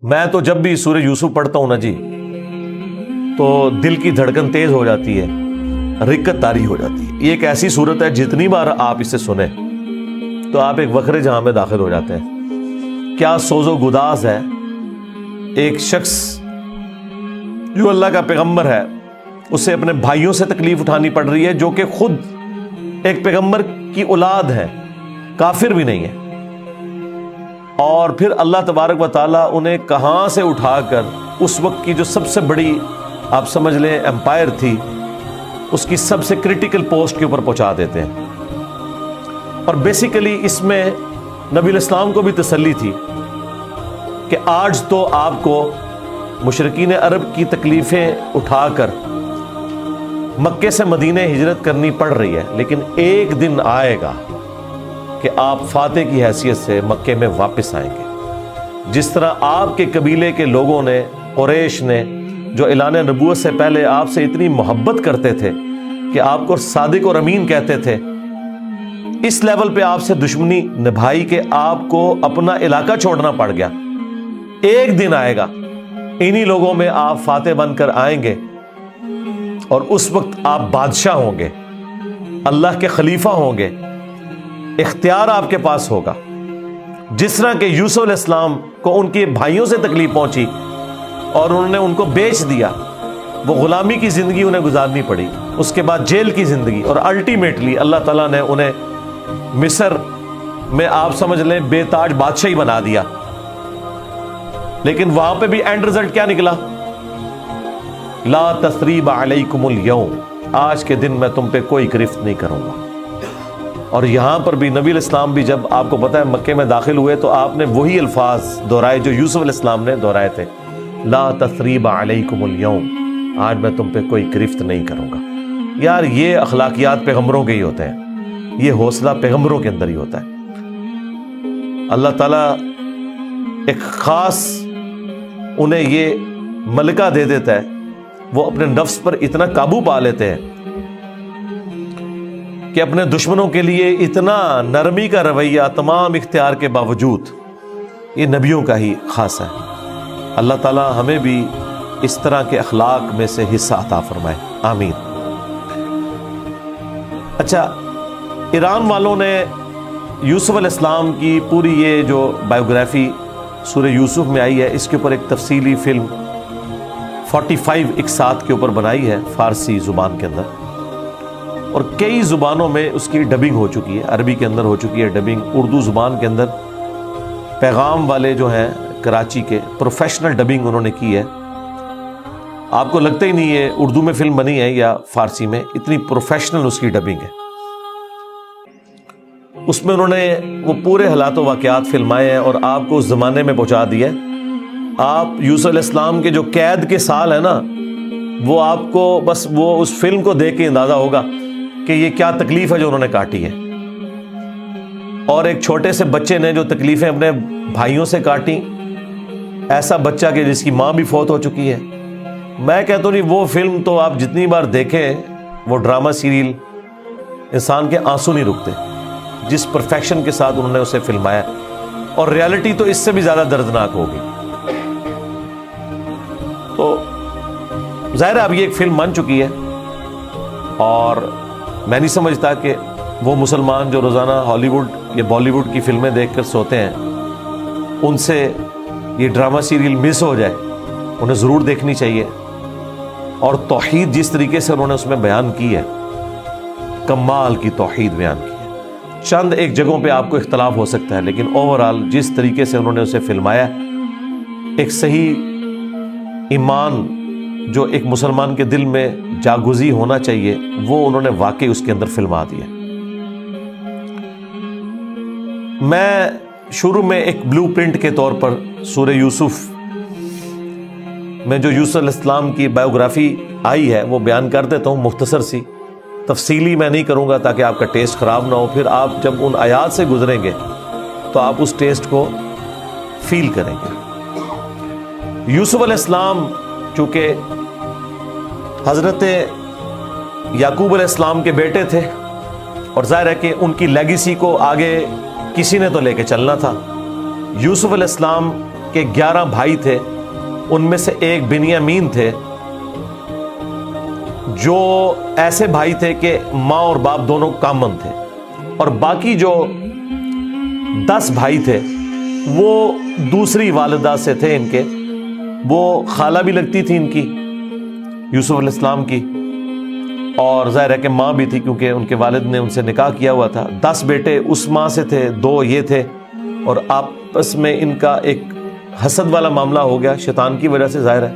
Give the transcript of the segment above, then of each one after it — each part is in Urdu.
میں تو جب بھی سورہ یوسف پڑھتا ہوں نا جی تو دل کی دھڑکن تیز ہو جاتی ہے، رکت طاری ہو جاتی ہے۔ یہ ایک ایسی صورت ہے جتنی بار آپ اسے سنیں تو آپ ایک وکھرے جہاں میں داخل ہو جاتے ہیں۔ کیا سوز و گداز ہے ایک شخص جو اللہ کا پیغمبر ہے، اسے اپنے بھائیوں سے تکلیف اٹھانی پڑ رہی ہے جو کہ خود ایک پیغمبر کی اولاد ہے، کافر بھی نہیں ہے، اور پھر اللہ تبارک و تعالیٰ انہیں کہاں سے اٹھا کر اس وقت کی جو سب سے بڑی آپ سمجھ لیں امپائر تھی، اس کی سب سے کرٹیکل پوسٹ کے اوپر پہنچا دیتے ہیں۔ اور بیسیکلی اس میں نبی الاسلام کو بھی تسلی تھی کہ آج تو آپ کو مشرکین عرب کی تکلیفیں اٹھا کر مکے سے مدینہ ہجرت کرنی پڑ رہی ہے، لیکن ایک دن آئے گا کہ آپ فاتح کی حیثیت سے مکے میں واپس آئیں گے۔ جس طرح آپ کے قبیلے کے لوگوں نے، قریش نے، جو اعلان نبوت سے پہلے آپ سے اتنی محبت کرتے تھے کہ آپ کو صادق اور امین کہتے تھے، اس لیول پہ آپ سے دشمنی نبھائی کہ آپ کو اپنا علاقہ چھوڑنا پڑ گیا۔ ایک دن آئے گا انہی لوگوں میں آپ فاتح بن کر آئیں گے، اور اس وقت آپ بادشاہ ہوں گے، اللہ کے خلیفہ ہوں گے، اختیار آپ کے پاس ہوگا۔ جس طرح کہ یوسف علیہ السلام کو ان کے بھائیوں سے تکلیف پہنچی اور انہوں نے ان کو بیچ دیا، وہ غلامی کی زندگی انہیں گزارنی پڑی، اس کے بعد جیل کی زندگی، اور الٹیمیٹلی اللہ تعالیٰ نے انہیں مصر میں آپ سمجھ لیں بے تاج بادشاہی بنا دیا۔ لیکن وہاں پہ بھی اینڈ رزلٹ کیا نکلا؟ لا تثریب علیکم اليوم، آج کے دن میں تم پہ کوئی گرفت نہیں کروں گا۔ اور یہاں پر بھی نبی علیہ السلام بھی جب آپ کو پتہ ہے مکے میں داخل ہوئے تو آپ نے وہی الفاظ دہرائے جو یوسف علیہ السلام نے دہرائے تھے، لا تثریب علیکم اليوم، آج میں تم پہ کوئی گرفت نہیں کروں گا۔ یار یہ اخلاقیات پیغمبروں کے ہی ہوتے ہیں، یہ حوصلہ پیغمبروں کے اندر ہی ہوتا ہے۔ اللہ تعالیٰ ایک خاص انہیں یہ ملکہ دے دیتا ہے، وہ اپنے نفس پر اتنا قابو پا لیتے ہیں کہ اپنے دشمنوں کے لیے اتنا نرمی کا رویہ تمام اختیار کے باوجود، یہ نبیوں کا ہی خاص ہے۔ اللہ تعالیٰ ہمیں بھی اس طرح کے اخلاق میں سے حصہ عطا فرمائے، آمین۔ اچھا، ایران والوں نے یوسف علیہ السلام کی پوری یہ جو بائیوگرافی سورہ یوسف میں آئی ہے، اس کے اوپر ایک تفصیلی فلم 45 اقساط کے اوپر بنائی ہے فارسی زبان کے اندر، اور کئی زبانوں میں اس کی ڈبنگ ہو چکی ہے۔ عربی کے اندر ہو چکی ہے ڈبنگ، اردو زبان کے اندر پیغام والے جو ہیں کراچی کے پروفیشنل ڈبنگ انہوں نے کی ہے۔ آپ کو لگتا ہی نہیں ہے اردو میں فلم بنی ہے یا فارسی میں، اتنی پروفیشنل اس کی ڈبنگ ہے۔ اس میں انہوں نے وہ پورے حالات و واقعات فلمائے ہیں اور آپ کو اس زمانے میں پہنچا دیا ہے۔ آپ یوسف علیہ السلام کے جو قید کے سال ہیں نا، وہ آپ کو بس وہ اس فلم کو دیکھ کے اندازہ ہوگا کہ یہ کیا تکلیف ہے جو انہوں نے کاٹی ہے، اور ایک چھوٹے سے بچے نے جو تکلیفیں اپنے بھائیوں سے کاٹی، ایسا بچہ کہ جس کی ماں بھی فوت ہو چکی ہے۔ میں کہتا ہوں نہیں، وہ فلم تو آپ جتنی بار دیکھیں، وہ ڈرامہ سیریل، انسان کے آنسو نہیں رکتے جس پرفیکشن کے ساتھ انہوں نے اسے فلمایا، اور ریالٹی تو اس سے بھی زیادہ دردناک ہوگی۔ تو ظاہر ہے اب یہ ایک فلم بن چکی ہے، اور میں نہیں سمجھتا کہ وہ مسلمان جو روزانہ ہالی ووڈ یا بالی ووڈ کی فلمیں دیکھ کر سوتے ہیں، ان سے یہ ڈرامہ سیریل مس ہو جائے، انہیں ضرور دیکھنی چاہیے۔ اور توحید جس طریقے سے انہوں نے اس میں بیان کی ہے، کمال کی توحید بیان کی ہے۔ چند ایک جگہوں پہ آپ کو اختلاف ہو سکتا ہے، لیکن اوورآل جس طریقے سے انہوں نے اسے فلمایا، ایک صحیح ایمان جو ایک مسلمان کے دل میں جاگزی ہونا چاہیے، وہ انہوں نے واقعی اس کے اندر فلما دیا۔ میں شروع میں ایک بلو پرنٹ کے طور پر سورہ یوسف میں جو یوسف علیہ السلام کی بائیوگرافی آئی ہے وہ بیان کر دیتا ہوں، مختصر سی، تفصیلی میں نہیں کروں گا تاکہ آپ کا ٹیسٹ خراب نہ ہو۔ پھر آپ جب ان آیات سے گزریں گے تو آپ اس ٹیسٹ کو فیل کریں گے۔ یوسف علیہ السلام چونکہ حضرت یعقوب علیہ السلام کے بیٹے تھے، اور ظاہر ہے کہ ان کی لیگیسی کو آگے کسی نے تو لے کے چلنا تھا۔ یوسف علیہ السلام کہ 11 بھائی تھے، ان میں سے ایک بنیامین تھے، جو ایسے بھائی تھے کہ ماں اور باپ دونوں کامن تھے، اور باقی جو 10 بھائی تھے وہ دوسری والدہ سے تھے ان کے، وہ خالہ بھی لگتی تھی ان کی، یوسف علیہ السلام کی، اور ظاہر ہے کہ ماں بھی تھی کیونکہ ان کے والد نے ان سے نکاح کیا ہوا تھا۔ 10 بیٹے اس ماں سے تھے، 2 یہ تھے، اور آپس میں ان کا ایک حسد والا معاملہ ہو گیا شیطان کی وجہ سے۔ ظاہر ہے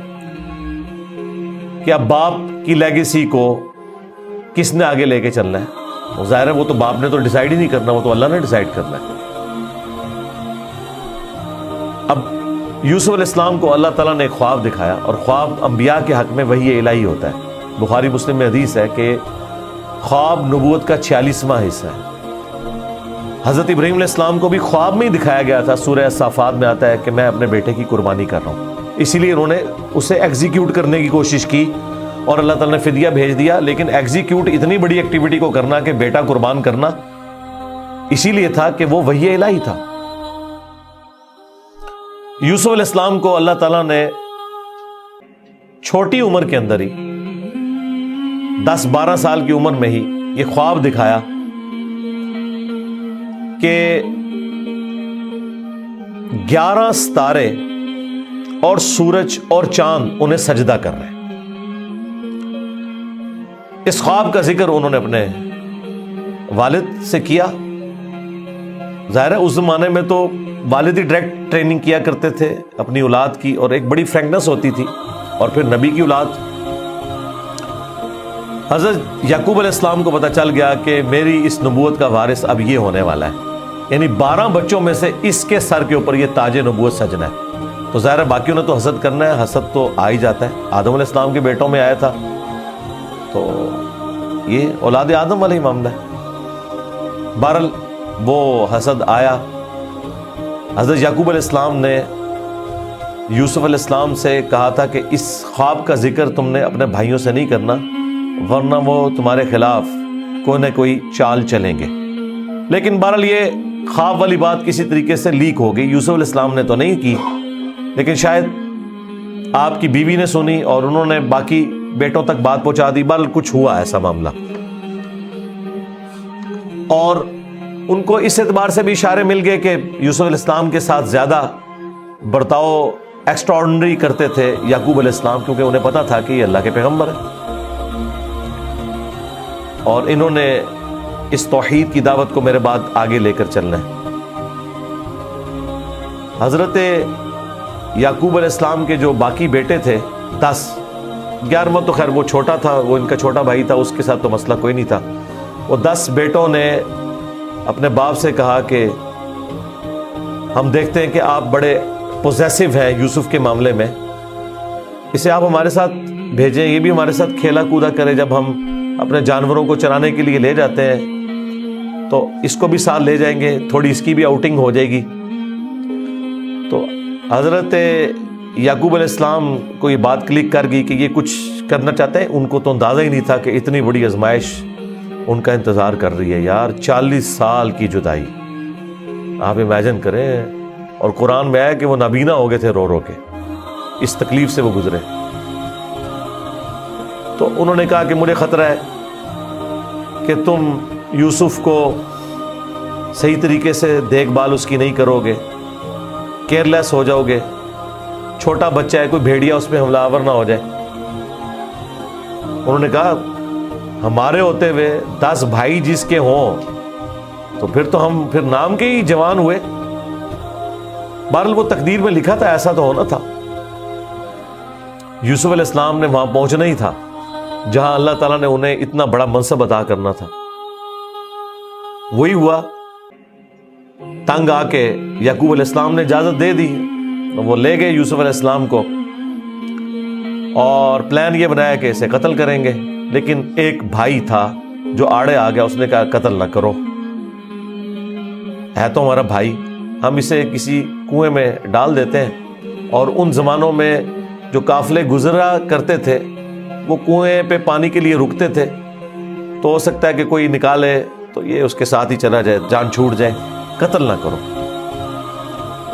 کہ اب باپ کی لیگیسی کو کس نے آگے لے کے چلنا ہے؟ ظاہر ہے وہ تو باپ نے تو ڈیسائیڈ ہی نہیں کرنا، وہ تو اللہ نے ڈیسائیڈ کرنا ہے۔ اب یوسف علیہ السلام کو اللہ تعالیٰ نے ایک خواب دکھایا، اور خواب انبیاء کے حق میں وحی الہی ہوتا ہے۔ بخاری مسلم میں حدیث ہے کہ خواب نبوت کا 46واں حصہ ہے۔ حضرت ابراہیم علیہ السلام کو بھی خواب میں ہی دکھایا گیا تھا، سورہ صافات میں آتا ہے کہ میں اپنے بیٹے کی قربانی کر رہا ہوں، اسی لیے انہوں نے اسے ایگزیکیوٹ کرنے کی کوشش کی اور اللہ تعالیٰ نے فدیہ بھیج دیا۔ لیکن ایگزیکیوٹ اتنی بڑی ایکٹیویٹی کو کرنا کہ بیٹا قربان کرنا، اسی لیے تھا کہ وہ وحی الہی تھا۔ یوسف علیہ السلام کو اللہ تعالیٰ نے چھوٹی عمر کے اندر ہی 10-12 سال کی عمر میں ہی یہ خواب دکھایا کہ 11 ستارے اور سورج اور چاند انہیں سجدہ کر رہے ہیں۔ اس خواب کا ذکر انہوں نے اپنے والد سے کیا۔ ظاہر ہے اس زمانے میں تو والد ہی ڈائریکٹ ٹریننگ کیا کرتے تھے اپنی اولاد کی، اور ایک بڑی فرینکنس ہوتی تھی، اور پھر نبی کی اولاد۔ حضرت یعقوب علیہ السلام کو پتہ چل گیا کہ میری اس نبوت کا وارث اب یہ ہونے والا ہے، یعنی 12 بچوں میں سے اس کے سر کے اوپر یہ تاج نبوت سجنا ہے۔ تو ظاہر ہے باقیوں نے تو حسد کرنا ہے، حسد تو آ ہی جاتا ہے، آدم علیہ السلام کے بیٹوں میں آیا تھا، تو یہ اولاد آدم والا ہی معاملہ ہے۔ بہرحال وہ حسد آیا۔ حضرت یعقوب علیہ السلام نے یوسف علیہ السلام سے کہا تھا کہ اس خواب کا ذکر تم نے اپنے بھائیوں سے نہیں کرنا، ورنہ وہ تمہارے خلاف کوئی نہ کوئی چال چلیں گے۔ لیکن بہرحال یہ خواب والی بات کسی طریقے سے لیک ہو گئی، یوسف علیہ السلام نے تو نہیں کی، لیکن شاید آپ کی بیوی نے سنی اور انہوں نے باقی بیٹوں تک بات پہنچا دی۔ بہرحال کچھ ہوا ایسا معاملہ، اور ان کو اس اعتبار سے بھی اشارے مل گئے کہ یوسف علیہ السلام کے ساتھ زیادہ برتاؤ ایکسٹرا آرڈنری کرتے تھے یعقوب علیہ السلام، کیونکہ انہیں پتا تھا کہ یہ اللہ کے پیغمبر ہے، اور انہوں نے اس توحید کی دعوت کو میرے بعد آگے لے کر چلنا ہے۔ حضرت یعقوب علیہ السلام کے جو باقی بیٹے تھے 10، 11واں تو خیر وہ چھوٹا تھا، وہ ان کا چھوٹا بھائی تھا، اس کے ساتھ تو مسئلہ کوئی نہیں تھا۔ وہ 10 بیٹوں نے اپنے باپ سے کہا کہ ہم دیکھتے ہیں کہ آپ بڑے پوزیسو ہیں یوسف کے معاملے میں، اسے آپ ہمارے ساتھ بھیجیں، یہ بھی ہمارے ساتھ کھیلا کودا کرے، جب ہم اپنے جانوروں کو چرانے کے لیے لے جاتے ہیں تو اس کو بھی ساتھ لے جائیں گے، تھوڑی اس کی بھی آؤٹنگ ہو جائے گی۔ تو حضرت یعقوب علیہ السلام کو یہ بات کلک کر گئی کہ یہ کچھ کرنا چاہتے ہیں۔ ان کو تو اندازہ ہی نہیں تھا کہ اتنی بڑی آزمائش ان کا انتظار کر رہی ہے۔ یار 40 سال کی جدائی آپ امیجن کریں، اور قرآن میں آیا کہ وہ نابینا ہو گئے تھے رو رو کے، اس تکلیف سے وہ گزرے۔ تو انہوں نے کہا کہ مجھے خطرہ ہے کہ تم یوسف کو صحیح طریقے سے دیکھ بھال اس کی نہیں کرو گے، کیئرلیس ہو جاؤ گے، چھوٹا بچہ ہے، کوئی بھیڑیا اس پہ حملہ آور نہ ہو جائے۔ انہوں نے کہا ہمارے ہوتے ہوئے 10 بھائی جس کے ہوں تو پھر ہم نام کے ہی جوان ہوئے۔ بہرحال وہ تقدیر میں لکھا تھا، ایسا تو ہونا تھا۔ یوسف علیہ السلام نے وہاں پہنچنا ہی تھا جہاں اللہ تعالیٰ نے انہیں اتنا بڑا منصب عطا کرنا تھا۔ وہی ہوا، تنگ آ کے یعقوب علیہ السلام نے اجازت دے دی، وہ لے گئے یوسف علیہ السلام کو، اور پلان یہ بنایا کہ اسے قتل کریں گے۔ لیکن ایک بھائی تھا جو آڑے آ گیا، اس نے کہا قتل نہ کرو، ہے تو ہمارا بھائی، ہم اسے کسی کنویں میں ڈال دیتے ہیں، اور ان زمانوں میں جو قافلے گزرا کرتے تھے وہ کنویں پہ پانی کے لیے رکتے تھے، تو ہو سکتا ہے کہ کوئی نکالے تو یہ اس کے ساتھ ہی چلا جائے، جان چھوٹ جائے، قتل نہ کرو۔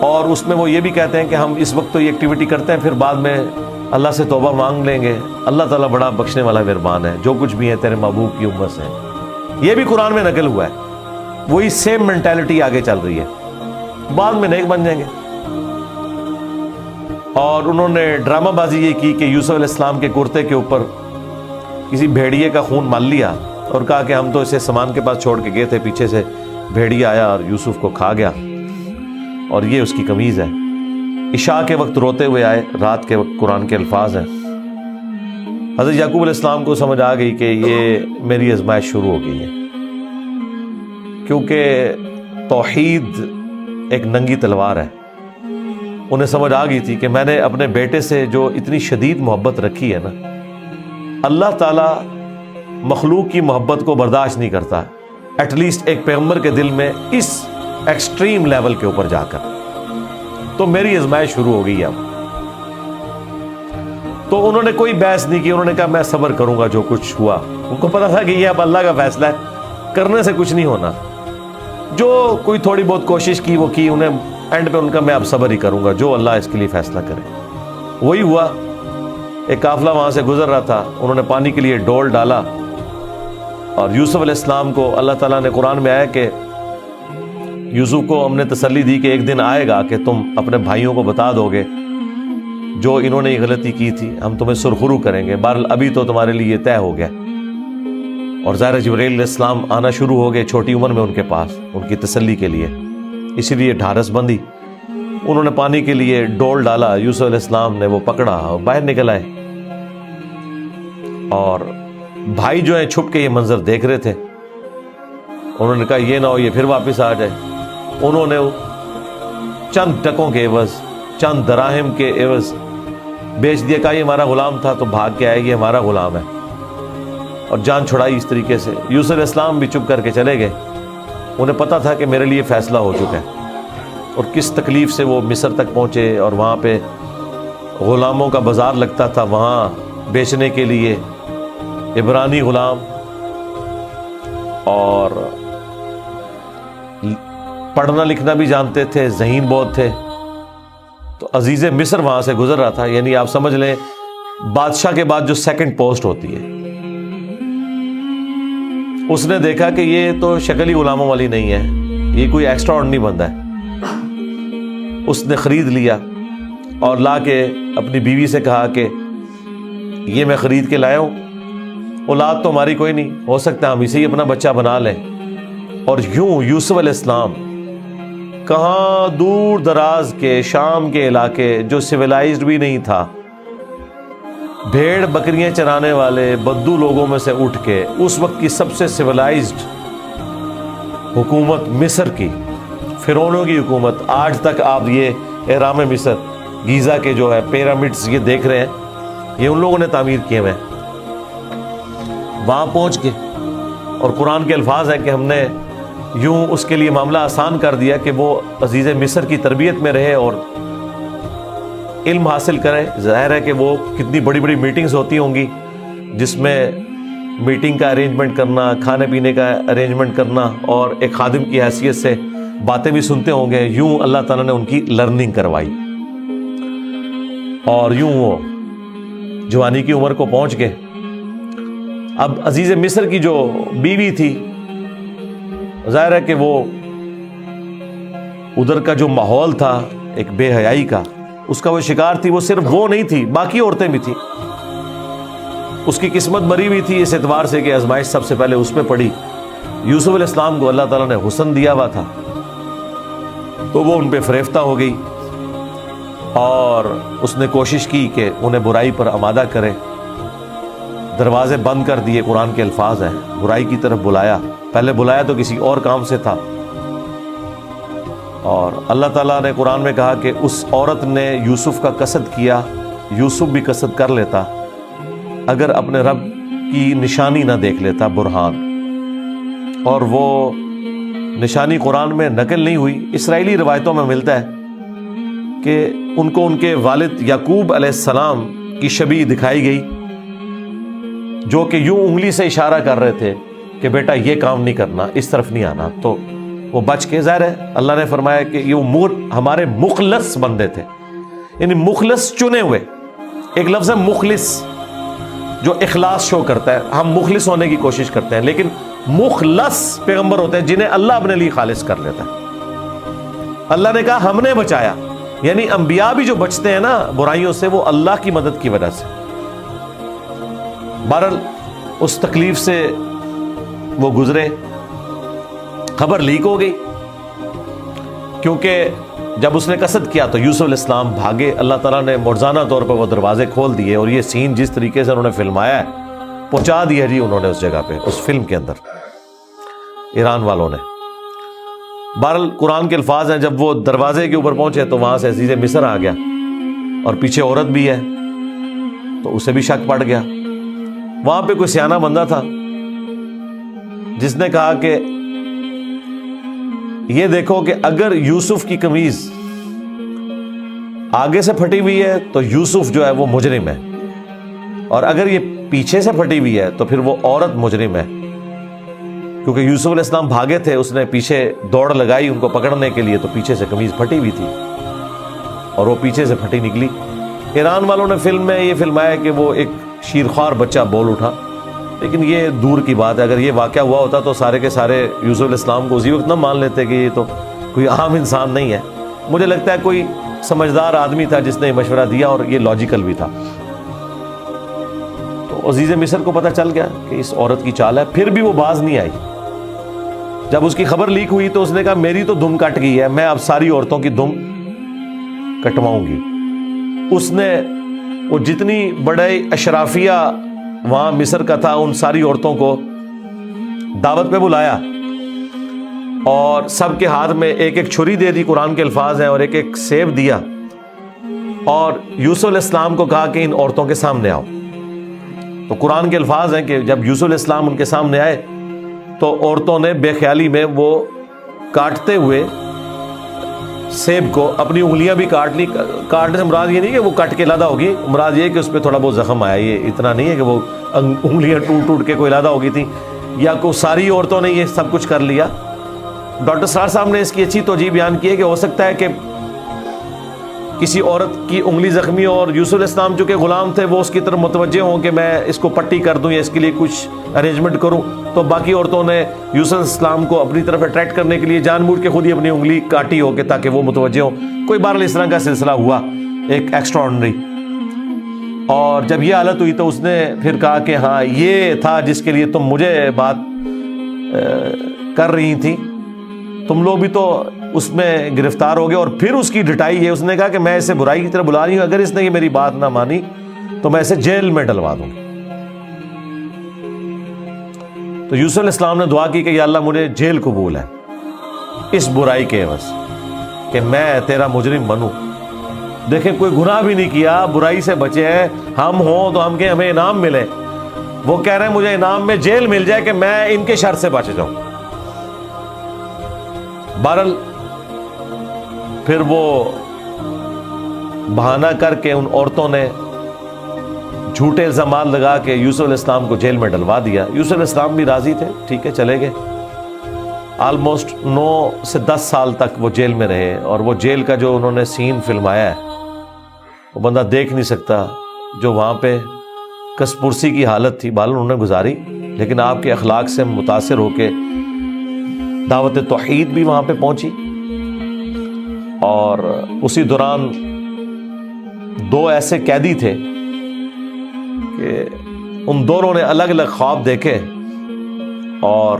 اور اس میں وہ یہ بھی کہتے ہیں کہ ہم اس وقت تو یہ ایکٹیویٹی کرتے ہیں، پھر بعد میں اللہ سے توبہ مانگ لیں گے، اللہ تعالیٰ بڑا بخشنے والا مہربان ہے، جو کچھ بھی ہے تیرے محبوب کی امت سے۔ یہ بھی قرآن میں نقل ہوا ہے، وہی سیم مینٹالٹی آگے چل رہی ہے، بعد میں نیک بن جائیں گے۔ اور انہوں نے ڈرامہ بازی یہ کی کہ یوسف علیہ السلام کے کرتے کے اوپر کسی بھیڑیے کا خون مال لیا اور کہا کہ ہم تو اسے سامان کے پاس چھوڑ کے گئے تھے، پیچھے سے بھیڑیا آیا اور یوسف کو کھا گیا، اور یہ اس کی قمیض ہے۔ عشاء کے وقت روتے ہوئے آئے، رات کے وقت قرآن کے الفاظ ہیں۔ حضرت یعقوب علیہ السلام کو سمجھ آ گئی کہ یہ میری آزمائش شروع ہو گئی ہے، کیونکہ توحید ایک ننگی تلوار ہے۔ انہیں سمجھ آ گئی تھی کہ میں نے اپنے بیٹے سے جو اتنی شدید محبت رکھی ہے نا، اللہ تعالیٰ مخلوق کی محبت کو برداشت نہیں کرتا، ایٹ لیسٹ ایک پیغمبر کے دل میں اس ایکسٹریم لیول کے اوپر جا کر۔ تو میری آزمائش شروع ہو گئی اب۔ تو انہوں نے کوئی بحث نہیں کی، انہوں نے کہا میں صبر کروں گا جو کچھ ہوا۔ ان کو پتا تھا کہ یہ اب اللہ کا فیصلہ ہے، کرنے سے کچھ نہیں ہونا۔ جو کوئی تھوڑی بہت کوشش کی وہ کی، انہیں اینڈ پہ ان کا میں اب صبر ہی کروں گا، جو اللہ اس کے لیے فیصلہ کرے۔ وہی ہوا۔ ایک قافلہ وہاں سے گزر رہا تھا، انہوں نے پانی کے لیے ڈول ڈالا، اور یوسف علیہ السلام کو اللہ تعالیٰ نے قرآن میں آیا کہ یوسف کو ہم نے تسلی دی کہ ایک دن آئے گا کہ تم اپنے بھائیوں کو بتا دو گے جو انہوں نے یہ غلطی کی تھی، ہم تمہیں سرخرو کریں گے۔ بہرحال ابھی تو تمہارے لیے طے ہو گیا۔ اور ظاہر جبرائیل علیہ السلام آنا شروع ہو گئے چھوٹی عمر میں ان کے پاس، ان کی تسلی کے لیے، اسی لیے ڈھارس بندی۔ انہوں نے پانی کے لیے ڈول ڈالا، یوسف علیہ السلام نے وہ پکڑا اور باہر نکل آئے، اور بھائی جو ہیں چھپ کے یہ منظر دیکھ رہے تھے۔ انہوں نے کہا یہ نہ ہو یہ پھر واپس آ جائے۔ انہوں نے چند ٹکوں کے عوض، چند دراہم کے عوض بیچ دیا، کہا یہ ہمارا غلام تھا، تو بھاگ کے آئے، یہ ہمارا غلام ہے، اور جان چھڑائی اس طریقے سے۔ یوسف علیہ السلام بھی چپ کر کے چلے گئے، انہیں پتا تھا کہ میرے لیے فیصلہ ہو چکا ہے۔ اور کس تکلیف سے وہ مصر تک پہنچے، اور وہاں پہ غلاموں کا بازار لگتا تھا، وہاں بیچنے کے لیے عبرانی غلام، اور پڑھنا لکھنا بھی جانتے تھے، ذہین بہت تھے۔ تو عزیز مصر وہاں سے گزر رہا تھا، یعنی آپ سمجھ لیں بادشاہ کے بعد جو سیکنڈ پوسٹ ہوتی ہے۔ اس نے دیکھا کہ یہ تو شکل ہی غلاموں والی نہیں ہے، یہ کوئی ایکسٹرا آرڈنری بندہ ہے۔ اس نے خرید لیا اور لا کے اپنی بیوی سے کہا کہ یہ میں خرید کے لایا ہوں، اولاد تو ہماری کوئی نہیں، ہو سکتا ہے ہم اسے ہی اپنا بچہ بنا لیں۔ اور یوں یوسف علیہ السلام کہاں دور دراز کے شام کے علاقے جو سویلائزڈ بھی نہیں تھا، بھیڑ بکریاں چرانے والے بدو لوگوں میں سے اٹھ کے اس وقت کی سب سے سویلائزڈ حکومت مصر کی، فرعونوں کی حکومت، آج تک آپ یہ اہرام مصر، گیزا کے جو ہے پیرامڈز یہ دیکھ رہے ہیں، یہ ان لوگوں نے تعمیر کیے ہوئے ہیں۔ وہاں پہنچ کے، اور قرآن کے الفاظ ہیں کہ ہم نے یوں اس کے لیے معاملہ آسان کر دیا کہ وہ عزیز مصر کی تربیت میں رہے اور علم حاصل کرے۔ ظاہر ہے کہ وہ کتنی بڑی بڑی میٹنگز ہوتی ہوں گی، جس میں میٹنگ کا ارینجمنٹ کرنا، کھانے پینے کا ارینجمنٹ کرنا، اور ایک خادم کی حیثیت سے باتیں بھی سنتے ہوں گے۔ یوں اللہ تعالیٰ نے ان کی لرننگ کروائی، اور یوں وہ جوانی کی عمر کو پہنچ گئے۔ اب عزیز مصر کی جو بیوی تھی، ظاہر ہے کہ وہ ادھر کا جو ماحول تھا ایک بے حیائی کا، اس کا وہ شکار تھی۔ وہ صرف وہ نہیں تھی، باقی عورتیں بھی تھیں۔ اس کی قسمت بری ہوئی تھی اس اعتبار سے کہ آزمائش سب سے پہلے اس پہ پڑی۔ یوسف علیہ السلام کو اللہ تعالیٰ نے حسن دیا ہوا تھا، تو وہ ان پہ فریفتہ ہو گئی، اور اس نے کوشش کی کہ انہیں برائی پر آمادہ کرے۔ دروازے بند کر دیے، قرآن کے الفاظ ہیں، برائی کی طرف بلایا۔ پہلے بلایا تو کسی اور کام سے تھا، اور اللہ تعالیٰ نے قرآن میں کہا کہ اس عورت نے یوسف کا قصد کیا، یوسف بھی قصد کر لیتا اگر اپنے رب کی نشانی نہ دیکھ لیتا، برہان۔ اور وہ نشانی قرآن میں نقل نہیں ہوئی، اسرائیلی روایتوں میں ملتا ہے کہ ان کو ان کے والد یعقوب علیہ السلام کی شبیہ دکھائی گئی، جو کہ یوں انگلی سے اشارہ کر رہے تھے کہ بیٹا یہ کام نہیں کرنا، اس طرف نہیں آنا۔ تو وہ بچ کے، ظاہر ہے اللہ نے فرمایا کہ یہ ہمارے مخلص بندے تھے، یعنی مخلص چنے ہوئے، ایک لفظ ہے مخلص جو اخلاص شو کرتا ہے، ہم مخلص ہونے کی کوشش کرتے ہیں، لیکن مخلص پیغمبر ہوتے ہیں جنہیں اللہ اپنے لیے خالص کر لیتا ہے۔ اللہ نے کہا ہم نے بچایا، یعنی انبیاء بھی جو بچتے ہیں نا برائیوں سے، وہ اللہ کی مدد کی وجہ سے۔ بہرحال اس تکلیف سے وہ گزرے، خبر لیک ہو گئی، کیونکہ جب اس نے قصد کیا تو یوسف علیہ السلام بھاگے، اللہ تعالیٰ نے معجزانہ طور پر وہ دروازے کھول دیے، اور یہ سین جس طریقے سے انہوں نے فلمایا ہے پہنچا دیا جی انہوں نے اس جگہ پہ، اس فلم کے اندر ایران والوں نے۔ بہرحال قرآن کے الفاظ ہیں، جب وہ دروازے کے اوپر پہنچے تو وہاں سے عزیز مصر آ گیا، اور پیچھے عورت بھی ہے تو اسے بھی شک پڑ گیا۔ وہاں پہ کوئی سیانہ بندہ تھا جس نے کہا کہ یہ دیکھو کہ اگر یوسف کی قمیض آگے سے پھٹی ہوئی ہے تو یوسف جو ہے وہ مجرم ہے، اور اگر یہ پیچھے سے پھٹی ہوئی ہے تو پھر وہ عورت مجرم ہے، کیونکہ یوسف علیہ السلام بھاگے تھے، اس نے پیچھے دوڑ لگائی ان کو پکڑنے کے لیے، تو پیچھے سے قمیض پھٹی ہوئی تھی اور وہ پیچھے سے پھٹی نکلی۔ ایران والوں نے فلم میں یہ فلمایا کہ وہ ایک شیرخوار بچہ بول اٹھا، لیکن یہ دور کی بات ہے، اگر یہ واقعہ ہوا ہوتا تو سارے کے سارے یوسف علیہ السلام کو اسی وقت نہ مان لیتے کہ یہ تو کوئی عام انسان نہیں ہے۔ مجھے لگتا ہے کوئی سمجھدار آدمی تھا جس نے مشورہ دیا، اور یہ لاجیکل بھی تھا۔ تو عزیز مصر کو پتہ چل گیا کہ اس عورت کی چال ہے، پھر بھی وہ باز نہیں آئی۔ جب اس کی خبر لیک ہوئی تو اس نے کہا میری تو دم کٹ گئی ہے، میں اب ساری عورتوں کی دم کٹواؤں گی۔ اس نے وہ جتنی بڑے اشرافیہ وہاں مصر کا تھا ان ساری عورتوں کو دعوت پہ بلایا، اور سب کے ہاتھ میں ایک ایک چھری دے دی، قرآن کے الفاظ ہیں، اور ایک ایک سیب دیا، اور یوسف علیہ السلام کو کہا کہ ان عورتوں کے سامنے آؤ۔ تو قرآن کے الفاظ ہیں کہ جب یوسف علیہ السلام ان کے سامنے آئے تو عورتوں نے بے خیالی میں وہ کاٹتے ہوئے سیب کو اپنی انگلیاں بھی کاٹ لی۔ کاٹنے سے مراد یہ نہیں کہ وہ کٹ کے علیحدہ ہوگی، مراد یہ کہ اس پہ تھوڑا بہت زخم آیا، یہ اتنا نہیں ہے کہ وہ انگلیاں ٹوٹ ٹوٹ کے کوئی علیحدہ ہو گئی تھی، یا کو ساری عورتوں نے یہ سب کچھ کر لیا۔ ڈاکٹر سار صاحب نے اس کی اچھی توجیہ بیان کی ہے کہ ہو سکتا ہے کہ کسی عورت کی انگلی زخمی ہو، اور یوسف علیہ السلام جو کہ غلام تھے وہ اس کی طرف متوجہ ہوں کہ میں اس کو پٹی کر دوں یا اس کے لیے کچھ ارینجمنٹ کروں، تو باقی عورتوں نے یوسف علیہ السلام کو اپنی طرف اٹریکٹ کرنے کے لیے جان بوجھ کے خود ہی اپنی انگلی کاٹی ہو کہ تاکہ وہ متوجہ ہوں۔ کوئی بہرحال اس طرح کا سلسلہ ہوا ایک ایکسٹرا آرڈنری، اور جب یہ حالت ہوئی تو اس نے پھر کہا کہ ہاں یہ تھا جس کے لیے تم مجھے بات کر رہی تھی، تم لوگ بھی تو اس میں گرفتار ہو گئے۔ اور پھر اس کی ڈٹائی ہے، اس نے کہا کہ میں اسے برائی کی طرف بلا رہی ہوں، اگر اس نے یہ میری بات نہ مانی تو میں اسے جیل میں ڈلوا دوں گی۔ تو یوسف علیہ السلام نے دعا کی کہ یا اللہ مجھے جیل قبول ہے اس برائی کے عوض، کہ میں تیرا مجرم بنوں۔ دیکھیں کوئی گناہ بھی نہیں کیا، برائی سے بچے ہیں، ہم ہوں تو ہم کہ ہمیں انعام ملے، وہ کہہ رہے ہیں مجھے انعام میں جیل مل جائے کہ میں ان کے شر سے بچ جاؤں۔ بہرحال پھر وہ بہانہ کر کے ان عورتوں نے جھوٹے الزامات لگا کے یوسف علیہ السلام کو جیل میں ڈلوا دیا۔ یوسف علیہ السلام بھی راضی تھے، ٹھیک ہے چلے گئے۔ آلموسٹ 9 سے 10 سال تک وہ جیل میں رہے، اور وہ جیل کا جو انہوں نے سین فلمایا ہے وہ بندہ دیکھ نہیں سکتا، جو وہاں پہ کس پرسی کی حالت تھی بہرحال انہوں نے گزاری، لیکن آپ کے اخلاق سے متاثر ہو کے دعوت توحید بھی وہاں پہ پہنچی۔ اور اسی دوران 2 ایسے قیدی تھے کہ ان دونوں نے الگ الگ خواب دیکھے، اور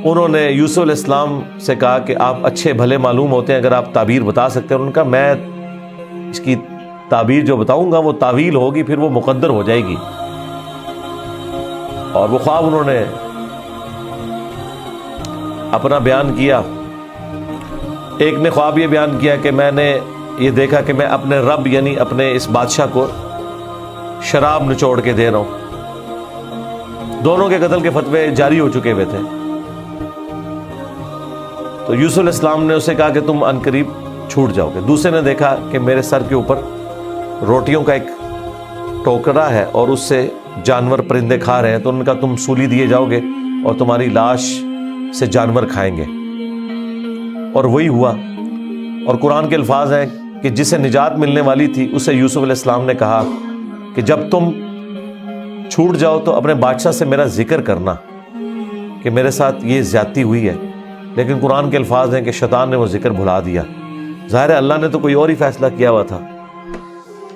انہوں نے یوسف علیہ السلام سے کہا کہ آپ اچھے بھلے معلوم ہوتے ہیں، اگر آپ تعبیر بتا سکتے ہیں۔ انہوں نے کہا میں اس کی تعبیر جو بتاؤں گا وہ تعویل ہوگی، پھر وہ مقدر ہو جائے گی۔ اور وہ خواب انہوں نے اپنا بیان کیا۔ ایک نے خواب یہ بیان کیا کہ میں نے یہ دیکھا کہ میں اپنے رب یعنی اپنے اس بادشاہ کو شراب نچوڑ کے دے رہا ہوں۔ دونوں کے قتل کے فتوے جاری ہو چکے ہوئے تھے۔ تو یوسف علیہ السلام نے اسے کہا کہ تم عنقریب چھوٹ جاؤ گے۔ دوسرے نے دیکھا کہ میرے سر کے اوپر روٹیوں کا ایک ٹوکرا ہے اور اس سے جانور پرندے کھا رہے ہیں، تو ان کا تم سولی دیے جاؤ گے اور تمہاری لاش سے جانور کھائیں گے، اور وہی ہوا۔ اور قرآن کے الفاظ ہیں کہ جسے نجات ملنے والی تھی اسے یوسف علیہ السلام نے کہا کہ جب تم چھوٹ جاؤ تو اپنے بادشاہ سے میرا ذکر کرنا کہ میرے ساتھ یہ زیادتی ہوئی ہے، لیکن قرآن کے الفاظ ہیں کہ شیطان نے وہ ذکر بھلا دیا۔ ظاہر ہے اللہ نے تو کوئی اور ہی فیصلہ کیا ہوا تھا،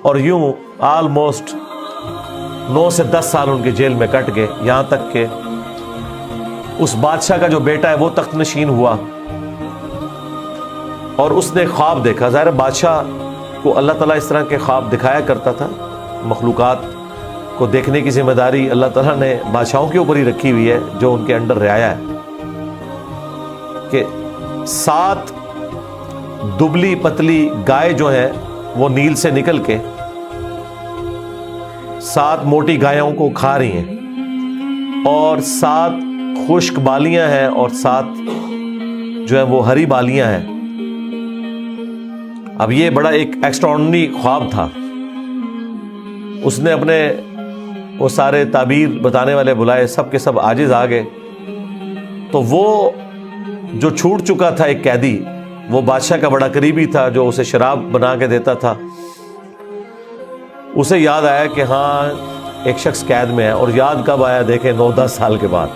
اور یوں آلموسٹ 9 سے 10 سال ان کے جیل میں کٹ گئے، یہاں تک کہ اس بادشاہ کا جو بیٹا ہے وہ تخت نشین ہوا، اور اس نے خواب دیکھا۔ ظاہر بادشاہ کو اللہ تعالیٰ اس طرح کے خواب دکھایا کرتا تھا، مخلوقات کو دیکھنے کی ذمہ داری اللہ تعالیٰ نے بادشاہوں کے اوپر ہی رکھی ہوئی ہے جو ان کے انڈر رعایا ہے، کہ 7 دبلی پتلی گائے جو ہیں وہ نیل سے نکل کے 7 موٹی گایوں کو کھا رہی ہیں، اور 7 خشک بالیاں ہیں اور 7 جو ہیں وہ ہری بالیاں ہیں۔ اب یہ بڑا ایک ایکسٹراڈنری خواب تھا۔ اس نے اپنے وہ سارے تعبیر بتانے والے بلائے، سب کے سب عاجز آ گئے۔ تو وہ جو چھوٹ چکا تھا ایک قیدی، وہ بادشاہ کا بڑا قریبی تھا جو اسے شراب بنا کے دیتا تھا، اسے یاد آیا کہ ہاں ایک شخص قید میں ہے۔ اور یاد کب آیا؟ دیکھیں 9-10 سال کے بعد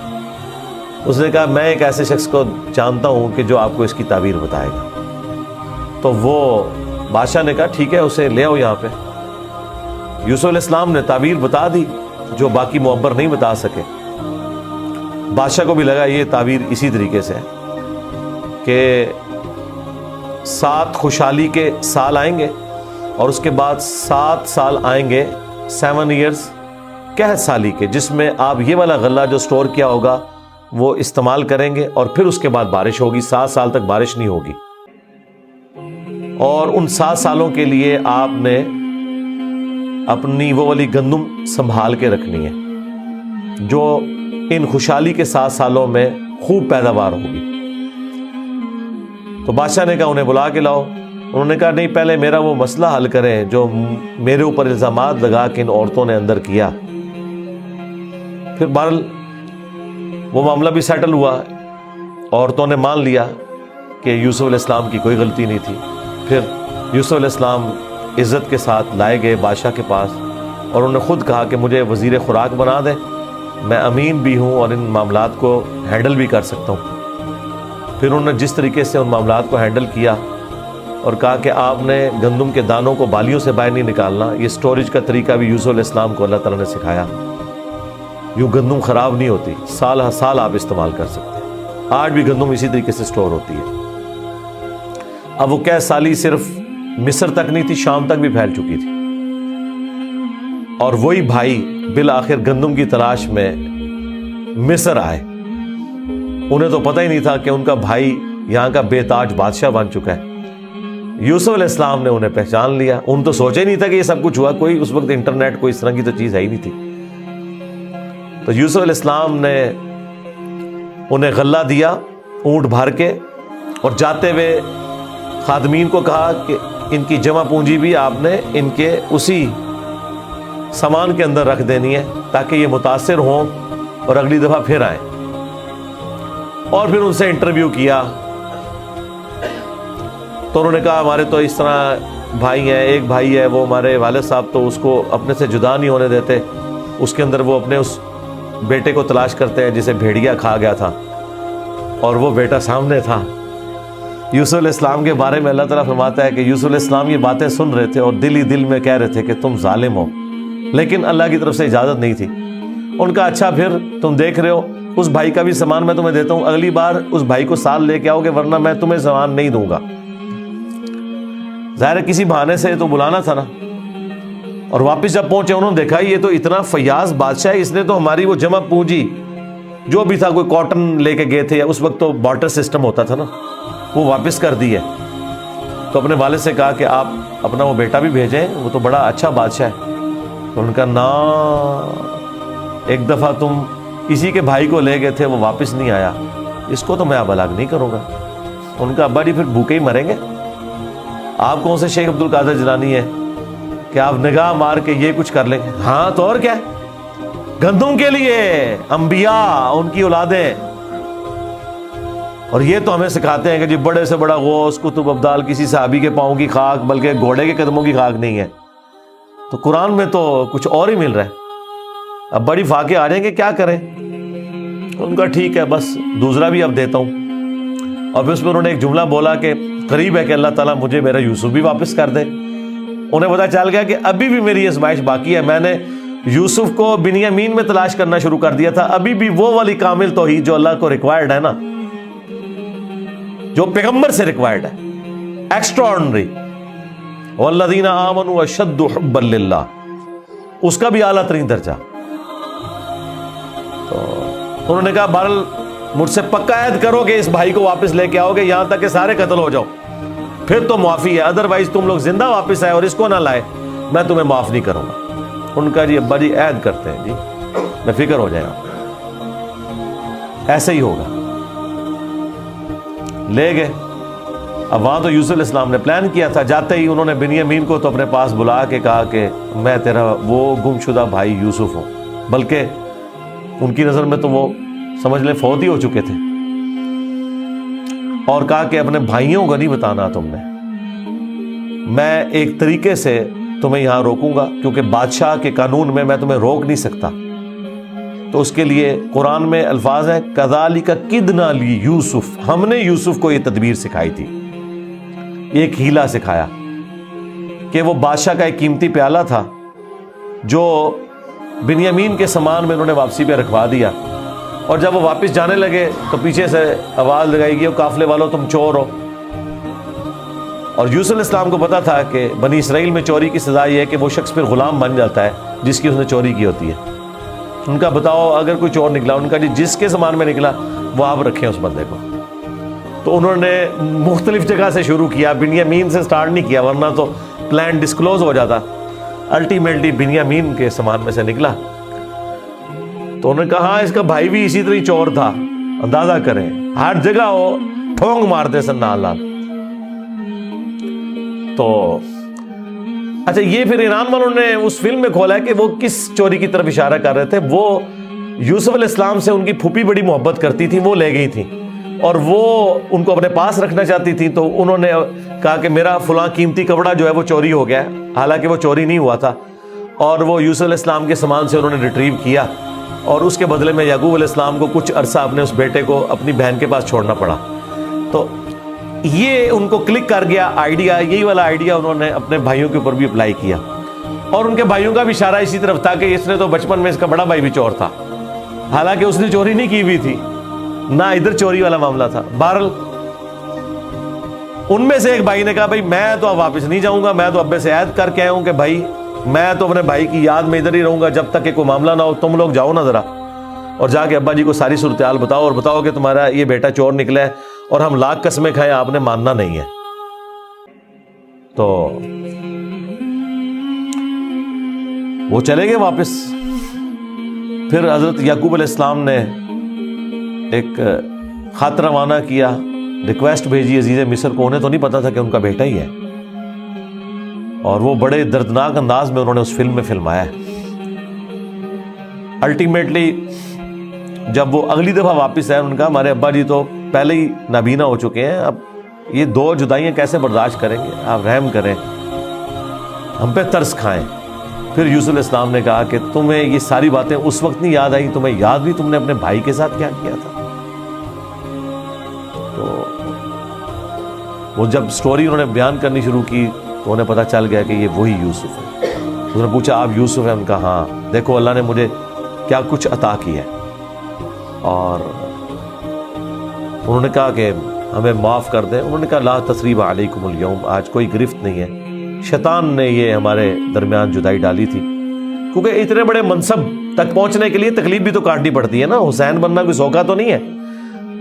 اس نے کہا میں ایک ایسے شخص کو جانتا ہوں کہ جو آپ کو اس کی تعبیر بتائے گا۔ تو وہ بادشاہ نے کہا ٹھیک ہے، اسے لے آؤ یہاں پہ۔ یوسف علیہ السلام نے تعبیر بتا دی جو باقی معبر نہیں بتا سکے۔ بادشاہ کو بھی لگا یہ تعبیر اسی طریقے سے کہ 7 خوشحالی کے سال آئیں گے، اور اس کے بعد 7 سال آئیں گے 7 ایئرز قحط سالی کے، جس میں آپ یہ والا غلہ جو سٹور کیا ہوگا وہ استعمال کریں گے، اور پھر اس کے بعد بارش ہوگی۔ 7 سال تک بارش نہیں ہوگی، اور ان 7 سالوں کے لیے آپ نے اپنی وہ والی گندم سنبھال کے رکھنی ہے جو ان خوشحالی کے 7 سالوں میں خوب پیداوار ہوگی۔ تو بادشاہ نے کہا انہیں بلا کے لاؤ۔ انہوں نے کہا نہیں، پہلے میرا وہ مسئلہ حل کریں جو میرے اوپر الزامات لگا کے ان عورتوں نے اندر کیا۔ پھر بہرحال وہ معاملہ بھی سیٹل ہوا، عورتوں نے مان لیا کہ یوسف علیہ السلام کی کوئی غلطی نہیں تھی۔ پھر یوسف علیہ السلام عزت کے ساتھ لائے گئے بادشاہ کے پاس، اور انہوں نے خود کہا کہ مجھے وزیر خوراک بنا دیں، میں امین بھی ہوں اور ان معاملات کو ہینڈل بھی کر سکتا ہوں۔ پھر انہوں نے جس طریقے سے ان معاملات کو ہینڈل کیا اور کہا کہ آپ نے گندم کے دانوں کو بالیوں سے باہر نہیں نکالنا، یہ سٹوریج کا طریقہ بھی یوسف علیہ السلام کو اللہ تعالیٰ نے سکھایا۔ یوں گندم خراب نہیں ہوتی، سال ہر سال آپ استعمال کر سکتے ہیں۔ آج بھی گندم اسی طریقے سے سٹور ہوتی ہے۔ اب وہ قحط سالی صرف مصر تک نہیں تھی، شام تک بھی پھیل چکی تھی، اور وہی بھائی بالآخر گندم کی تلاش میں مصر آئے۔ انہیں تو پتہ ہی نہیں تھا کہ ان کا بھائی یہاں کا بے تاج بادشاہ بن چکا ہے۔ یوسف علیہ السلام نے انہیں پہچان لیا۔ ان تو سوچے نہیں تھا کہ یہ سب کچھ ہوا، کوئی اس وقت انٹرنیٹ کوئی اس طرح کی تو چیز ہے ہی نہیں تھی۔ تو یوسف علیہ السلام نے انہیں غلہ دیا اونٹ بھر کے، اور جاتے ہوئے خادمین کو کہا کہ ان کی جمع پونجی بھی آپ نے ان کے اسی سامان کے اندر رکھ دینی ہے تاکہ یہ متاثر ہوں اور اگلی دفعہ پھر آئیں۔ اور پھر ان سے انٹرویو کیا تو انہوں نے کہا ہمارے تو اس طرح بھائی ہیں، ایک بھائی ہے وہ ہمارے والد صاحب تو اس کو اپنے سے جدا نہیں ہونے دیتے، اس کے اندر وہ اپنے اس بیٹے کو تلاش کرتے ہیں جسے بھیڑیا کھا گیا تھا، اور وہ بیٹا سامنے تھا۔ یوسف علیہ السلام کے بارے میں اللہ تعالیٰ فرماتا ہے کہ یوسف علیہ السلام یہ باتیں سن رہے تھے اور دل ہی دل میں کہہ رہے تھے کہ تم ظالم ہو، لیکن اللہ کی طرف سے اجازت نہیں تھی۔ ان کا اچھا پھر تم دیکھ رہے ہو اس بھائی کا بھی سامان میں تمہیں دیتا ہوں، اگلی بار اس بھائی کو ساتھ لے کے آؤ گے ورنہ میں تمہیں سامان نہیں دوں گا۔ ظاہر ہے کسی بہانے سے تو بلانا تھا نا۔ اور واپس جب پہنچے انہوں نے دیکھا یہ تو اتنا فیاض بادشاہ ہے، اس نے تو ہماری وہ جمع پونجی جو بھی تھا، کوئی کاٹن لے کے گئے تھے یا اس وقت تو بارٹر سسٹم ہوتا تھا نا، وہ واپس کر دی ہے۔ تو اپنے والد سے کہا کہ آپ اپنا وہ بیٹا بھی بھیجیں، وہ تو بڑا اچھا بادشاہ ہے۔ تو ان کا نا ایک دفعہ تم کسی کے بھائی کو لے گئے تھے وہ واپس نہیں آیا، اس کو تو میں اب الگ نہیں کروں گا۔ ان کا ابا جی پھر بھوکے ہی مریں گے، آپ کون سے شیخ عبد القادر جیلانی ہے کہ آپ نگاہ مار کے یہ کچھ کر لیں گے؟ ہاں تو اور کیا، گندم کے لیے انبیاء ان کی اولادیں اور یہ تو ہمیں سکھاتے ہیں کہ جی بڑے سے بڑا غوث قطب ابدال کسی صحابی کے پاؤں کی خاک بلکہ گھوڑے کے قدموں کی خاک نہیں ہے. تو قرآن میں تو کچھ اور ہی مل رہا ہے. اب بڑی فاقے آ جائیں کہ کیا کریں. ان کا ٹھیک ہے بس دوسرا بھی اب دیتا ہوں. اور پھر اس میں انہوں نے ایک جملہ بولا کہ قریب ہے کہ اللہ تعالیٰ مجھے میرا یوسف بھی واپس کر دے. انہیں پتا چل گیا کہ ابھی بھی میری آزمائش باقی ہے. میں نے یوسف کو بنیامین میں تلاش کرنا شروع کر دیا تھا. ابھی بھی وہ والی کامل توحید جو اللہ کو ریکوائرڈ ہے نا, جو پیغمبر سے ریکوائرڈ ہے, ایکسٹرا آرڈنری, والذین آمنوا اشد حبا للہ, اس کا بھی اعلیٰ ترین درجہ. تو انہوں نے کہا بہرحال مجھ سے پکا عہد کرو کہ اس بھائی کو واپس لے کے آؤ گے یہاں تک کہ سارے قتل ہو جاؤ, پھر تو معافی ہے, ادروائز تم لوگ زندہ واپس آئے اور اس کو نہ لائے میں تمہیں معاف نہیں کروں گا. ان کا جی ابا جی عہد کرتے ہیں جی, میں فکر ہو جائے گا, ایسے ہی ہوگا. لے گئے. اب وہاں تو یوسف علیہ السلام نے پلان کیا تھا. جاتے ہی انہوں نے بنیامین کو تو اپنے پاس بلا کے کہا کہ میں تیرا وہ گم شدہ بھائی یوسف ہوں. بلکہ ان کی نظر میں تو وہ سمجھ لیں فوت ہی ہو چکے تھے. اور کہا کہ اپنے بھائیوں کو نہیں بتانا تم نے, میں ایک طریقے سے تمہیں یہاں روکوں گا کیونکہ بادشاہ کے قانون میں تمہیں روک نہیں سکتا. تو اس کے لیے قرآن میں الفاظ ہیں کذالک کدنا لی یوسف, ہم نے یوسف کو یہ تدبیر سکھائی تھی, ایک ہیلا سکھایا کہ وہ بادشاہ کا ایک قیمتی پیالہ تھا جو بنیامین کے سامان میں انہوں نے واپسی پہ رکھوا دیا. اور جب وہ واپس جانے لگے تو پیچھے سے آواز لگائی گئی قافلے والوں تم چور ہو. اور یوسف علیہ السلام کو پتا تھا کہ بنی اسرائیل میں چوری کی سزا یہ ہے کہ وہ شخص پھر غلام بن جاتا ہے جس کی اس نے چوری کی ہوتی ہے. ان کا بتاؤ اگر کوئی چور نکلا, ان کا جی جس کے سامان میں نکلا وہ آپ رکھیں اس بندے کو. تو انہوں نے مختلف جگہ سے شروع کیا, بنیامین سے سٹارٹ نہیں کیا ورنہ تو پلان ڈسکلوز ہو جاتا. الٹیمیٹلی بنیامین کے سامان میں سے نکلا. تو انہوں نے کہا ہاں اس کا بھائی بھی اسی طرح چور تھا, اندازہ کریں ہر جگہ وہ ٹھونگ مارتے سن نال نال. تو اچھا یہ پھر ایران والوں نے اس فلم میں کھولا ہے کہ وہ کس چوری کی طرف اشارہ کر رہے تھے. وہ یوسف علیہ السلام سے ان کی پھوپھی بڑی محبت کرتی تھی, وہ لے گئی تھی اور وہ ان کو اپنے پاس رکھنا چاہتی تھی. تو انہوں نے کہا کہ میرا فلاں قیمتی کپڑا جو ہے وہ چوری ہو گیا ہے, حالانکہ وہ چوری نہیں ہوا تھا. اور وہ یوسف علیہ السلام کے سامان سے انہوں نے ریٹریو کیا اور اس کے بدلے میں یعقوب علیہ السلام کو کچھ عرصہ اپنے اس بیٹے کو اپنی بہن کے پاس چھوڑنا پڑا. تو یہ ان کو کلک کر گیا آئیڈیا, یہی والا آئیڈیا انہوں نے اپنے بھائیوں کے اوپر بھی اپلائی کیا. اور ان کے بھائیوں کا بھی اشارہ اسی طرف تھا کہ اس نے تو بچپن میں اس کا بڑا بھائی بھی چور تھا, حالانکہ اس نے چوری نہیں کی ہوئی تھی, نہ ادھر چوری والا معاملہ تھا. بہرحال ان میں سے ایک بھائی نے کہا بھائی میں تو اب واپس نہیں جاؤں گا, میں تو ابے سے عہد کر کے آیا ہوں کہ بھائی میں تو اپنے بھائی کی یاد میں ادھر ہی رہوں گا جب تک کہ کوئی معاملہ نہ ہو. تم لوگ جاؤ نا ذرا اور جا کے ابا جی کو ساری صورتحال بتاؤ اور بتاؤ کہ تمہارا یہ بیٹا چور نکلا ہے اور ہم لاکھ قسمیں کھائیں آپ نے ماننا نہیں ہے. تو وہ چلے گئے واپس. پھر حضرت یعقوب علیہ السلام نے ایک خط روانہ کیا, ریکویسٹ بھیجی عزیز مصر کو. انہیں تو نہیں پتا تھا کہ ان کا بیٹا ہی ہے, اور وہ بڑے دردناک انداز میں انہوں نے اس فلم میں فلمایا ہے. الٹیمیٹلی جب وہ اگلی دفعہ واپس آئے, انہوں نے کہا ہمارے ابا جی تو پہلے ہی نابینا ہو چکے ہیں, اب یہ دو جدائیاں کیسے برداشت کریں گے, آپ رحم کریں, ہم پہ ترس کھائیں. پھر یوسف علیہ السلام نے کہا کہ تمہیں یہ ساری باتیں اس وقت نہیں یاد آئی, تمہیں یاد بھی تم نے اپنے بھائی کے ساتھ کیا کیا تھا. تو وہ جب سٹوری انہوں نے بیان کرنی شروع کی تو انہیں پتہ چل گیا کہ یہ وہی یوسف ہے. انہوں نے پوچھا آپ یوسف ہیں؟ ان کا ہاں, دیکھو اللہ نے مجھے کیا کچھ عطا کیا ہے. اور انہوں نے کہا کہ ہمیں معاف کر دیں. انہوں نے کہا لا تثریب علیکم اليوم, آج کوئی گرفت نہیں ہے. شیطان نے یہ ہمارے درمیان جدائی ڈالی تھی, کیونکہ اتنے بڑے منصب تک پہنچنے کے لیے تکلیف بھی تو کاٹنی پڑتی ہے نا. حسین بننا کوئی سوکھا تو نہیں ہے,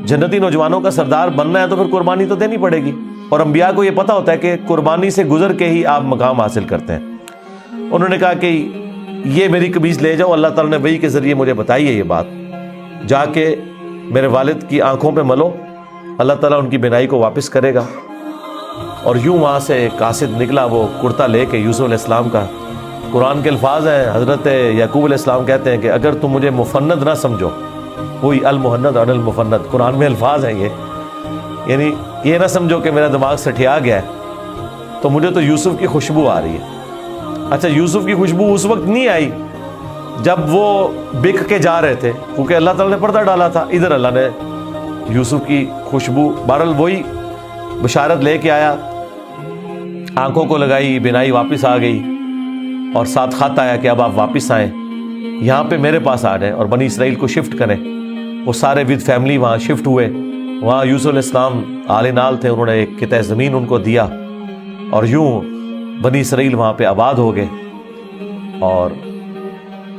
جنتی نوجوانوں کا سردار بننا ہے تو پھر قربانی تو دینی پڑے گی. اور انبیاء کو یہ پتہ ہوتا ہے کہ قربانی سے گزر کے ہی آپ مقام حاصل کرتے ہیں. انہوں نے کہا کہ یہ میری قمیص لے جاؤ, اللہ تعالیٰ نے وحی کے ذریعے مجھے بتائی ہے یہ بات, جا کے میرے والد کی آنکھوں پہ ملو, اللہ تعالیٰ ان کی بینائی کو واپس کرے گا. اور یوں وہاں سے ایک قاصد نکلا, وہ کرتا لے کے یوسف علیہ السلام کا. قرآن کے الفاظ ہیں, حضرت یعقوب علیہ السلام کہتے ہیں کہ اگر تم مجھے مفند نہ سمجھو, وہی المحند اور المفند, قرآن میں الفاظ ہیں یہ, یعنی یہ نہ سمجھو کہ میرا دماغ سٹھیا گیا ہے، تو مجھے تو یوسف کی خوشبو آ رہی ہے۔ اچھا یوسف کی خوشبو اس وقت نہیں آئی جب وہ بک کے جا رہے تھے، کیونکہ اللہ تعالیٰ نے پردہ ڈالا تھا، ادھر اللہ نے یوسف کی خوشبو، بہرحال وہی بشارت لے کے آیا، آنکھوں کو لگائی، بینائی واپس آ گئی، اور ساتھ خط آیا کہ اب آپ واپس آئیں، یہاں پہ میرے پاس آ جائیں اور بنی اسرائیل کو شفٹ کریں۔ وہ سارے ود فیملی وہاں شفٹ ہوئے، وہاں یوسف علیہ السلام آل نال تھے، انہوں نے ایک قطعہ زمین ان کو دیا، اور یوں بنی اسرائیل وہاں پہ آباد ہو گئے، اور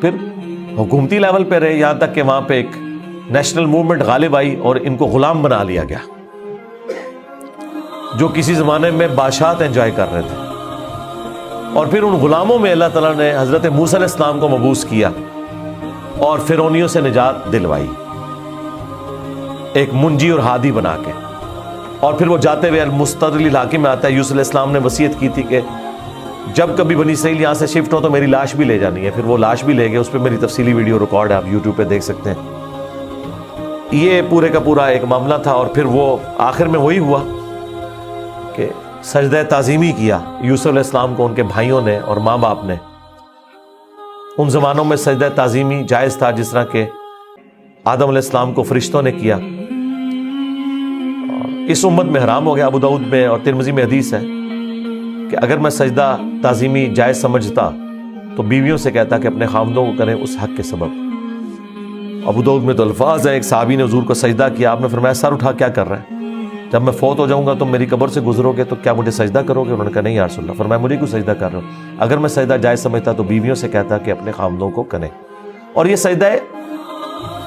پھر حکومتی لیول پہ رہے، یہاں تک کہ وہاں پہ ایک نیشنل موومنٹ غالب آئی اور ان کو غلام بنا لیا گیا، جو کسی زمانے میں بادشاہت انجوائے کر رہے تھے۔ اور پھر ان غلاموں میں اللہ تعالیٰ نے حضرت موسیٰ علیہ السلام کو مبعوث کیا اور فرعونیوں سے نجات دلوائی، ایک منجی اور ہادی بنا کے۔ اور پھر وہ جاتے ہوئے المستدل الحاکم میں آتا ہے، یوسف علیہ السلام نے وصیت کی تھی کہ جب کبھی بنی اسرائیل یہاں سے شفٹ ہو تو میری لاش بھی لے جانی ہے، پھر وہ لاش بھی لے گئے، اس پہ میری تفصیلی ویڈیو ریکارڈ ہے، آپ یوٹیوب پہ دیکھ سکتے ہیں۔ یہ پورے کا پورا ایک معاملہ تھا، اور پھر وہ آخر میں وہی ہوا کہ سجدہ تعظیمی کیا یوسف علیہ السلام کو ان کے بھائیوں نے اور ماں باپ نے۔ ان زمانوں میں سجدہ تعظیمی جائز تھا، جس طرح کہ آدم علیہ السلام کو فرشتوں نے کیا، اور اس امت میں حرام ہو گیا۔ ابو داؤد میں اور ترمذی میں حدیث ہے کہ اگر میں سجدہ تعظیمی جائز سمجھتا تو بیویوں سے کہتا کہ اپنے خامدوں کو کریں اس حق کے سبب۔ ابو داؤد میں تو الفاظ ہیں، ایک صحابی نے حضور کو سجدہ کیا، آپ نے فرمایا سر اٹھا کیا کر رہے ہیں، جب میں فوت ہو جاؤں گا تم میری قبر سے گزرو گے تو کیا مجھے سجدہ کرو گے؟ انہوں نے کہا نہیں یا رسول اللہ۔ فرمایا مجھے کیوں سجدہ کر رہے ہو؟ اگر میں سجدہ جائز سمجھتا تو بیویوں سے کہتا کہ اپنے خامدوں کو کریں۔ اور یہ سجدہ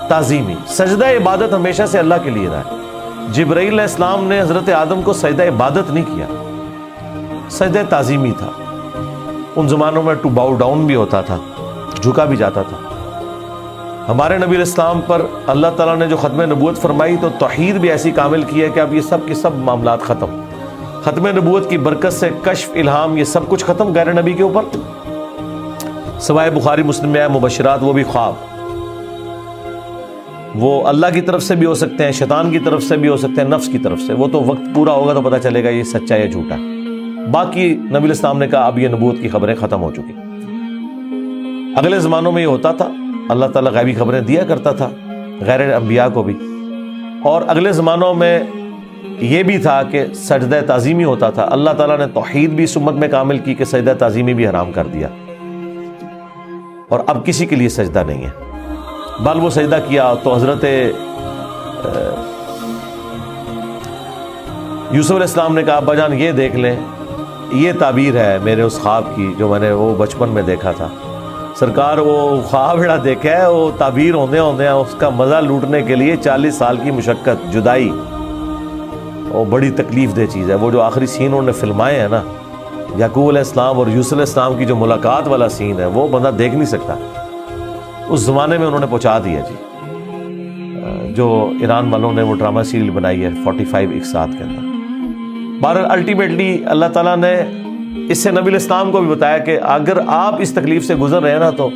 تعظیمی، سجدہ عبادت ہمیشہ سے اللہ کے لیے رہا ہے۔ جبرائیل علیہ السلام نے حضرت آدم کو سجدہ عبادت نہیں کیا، سجدہ تعظیمی تھا۔ ان زمانوں میں ٹو باؤ ڈاؤن بھی ہوتا تھا، جھکا بھی جاتا تھا۔ ہمارے نبی علیہ السلام پر اللہ تعالیٰ نے جو ختم نبوت فرمائی تو توحید بھی ایسی کامل کی ہے کہ اب یہ سب کے سب معاملات ختم، ختم نبوت کی برکت سے کشف، الہام، یہ سب کچھ ختم غیر نبی کے اوپر، سوائے بخاری مسلم میں ہے مبشرات، وہ بھی خواب، وہ اللہ کی طرف سے بھی ہو سکتے ہیں، شیطان کی طرف سے بھی ہو سکتے ہیں، نفس کی طرف سے، وہ تو وقت پورا ہوگا تو پتہ چلے گا یہ سچا یا جھوٹا۔ باقی نبی علیہ السلام نے کہا اب یہ نبوت کی خبریں ختم ہو چکی۔ اگلے زمانوں میں یہ ہوتا تھا، اللہ تعالیٰ غیبی خبریں دیا کرتا تھا غیر انبیاء کو بھی، اور اگلے زمانوں میں یہ بھی تھا کہ سجدہ تعظیمی ہوتا تھا۔ اللہ تعالیٰ نے توحید بھی اس امت میں کامل کی کہ سجدہ تعظیمی بھی حرام کر دیا، اور اب کسی کے لیے سجدہ نہیں ہے۔ بل وہ سجدہ کیا تو حضرت یوسف علیہ السلام نے کہا ابا جان یہ دیکھ لیں، یہ تعبیر ہے میرے اس خواب کی جو میں نے وہ بچپن میں دیکھا تھا۔ سرکار وہ خواب بڑا دیکھا ہے، وہ تعبیر ہوندے اس کا مزہ لوٹنے کے لیے 40 سال کی مشقت، جدائی، وہ بڑی تکلیف دہ چیز ہے۔ وہ جو آخری سین انہوں نے فلمائے ہیں نا، یعقوب علیہ السلام اور یوسف علیہ السلام کی جو ملاقات والا سین ہے، وہ بندہ دیکھ نہیں سکتا۔ اس زمانے میں انہوں نے پہنچا دیا جی، جو ایران والوں نے وہ ڈرامہ سیریل بنائی ہے 45 اقساط کے اندر۔ بہرحال الٹیمیٹلی اللہ تعالیٰ نے اس سے نبی علیہ السلام کو بھی بتایا کہ اگر آپ اس تکلیف سے گزر رہے ہیں نا تو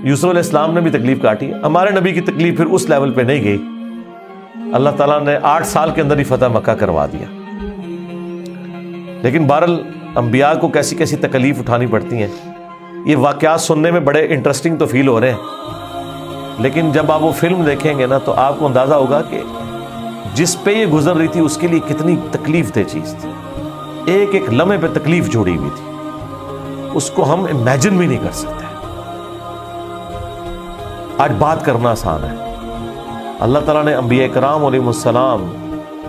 یوسف علیہ السلام نے بھی تکلیف کاٹی۔ ہمارے نبی کی تکلیف پھر اس لیول پہ نہیں گئی، اللہ تعالیٰ نے 8 سال کے اندر ہی فتح مکہ کروا دیا۔ لیکن بہرحال انبیاء کو کیسی کیسی تکلیف اٹھانی پڑتی ہیں۔ یہ واقعات سننے میں بڑے انٹرسٹنگ تو فیل ہو رہے ہیں، لیکن جب آپ وہ فلم دیکھیں گے نا تو آپ کو اندازہ ہوگا کہ جس پہ یہ گزر رہی تھی اس کے لیے کتنی تکلیف دہ چیز تھی، ایک ایک لمحے پہ تکلیف جوڑی ہوئی تھی، اس کو ہم امیجن بھی نہیں کر سکتے۔ آج بات کرنا آسان ہے، اللہ تعالیٰ نے انبیاء کرام علیہ السلام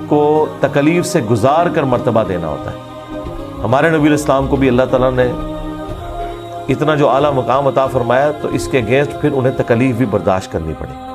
کو تکلیف سے گزار کر مرتبہ دینا ہوتا ہے۔ ہمارے نبی علیہ السلام کو بھی اللہ تعالیٰ نے اتنا جو اعلیٰ مقام عطا فرمایا تو اس کے اگینسٹ پھر انہیں تکلیف بھی برداشت کرنی پڑی۔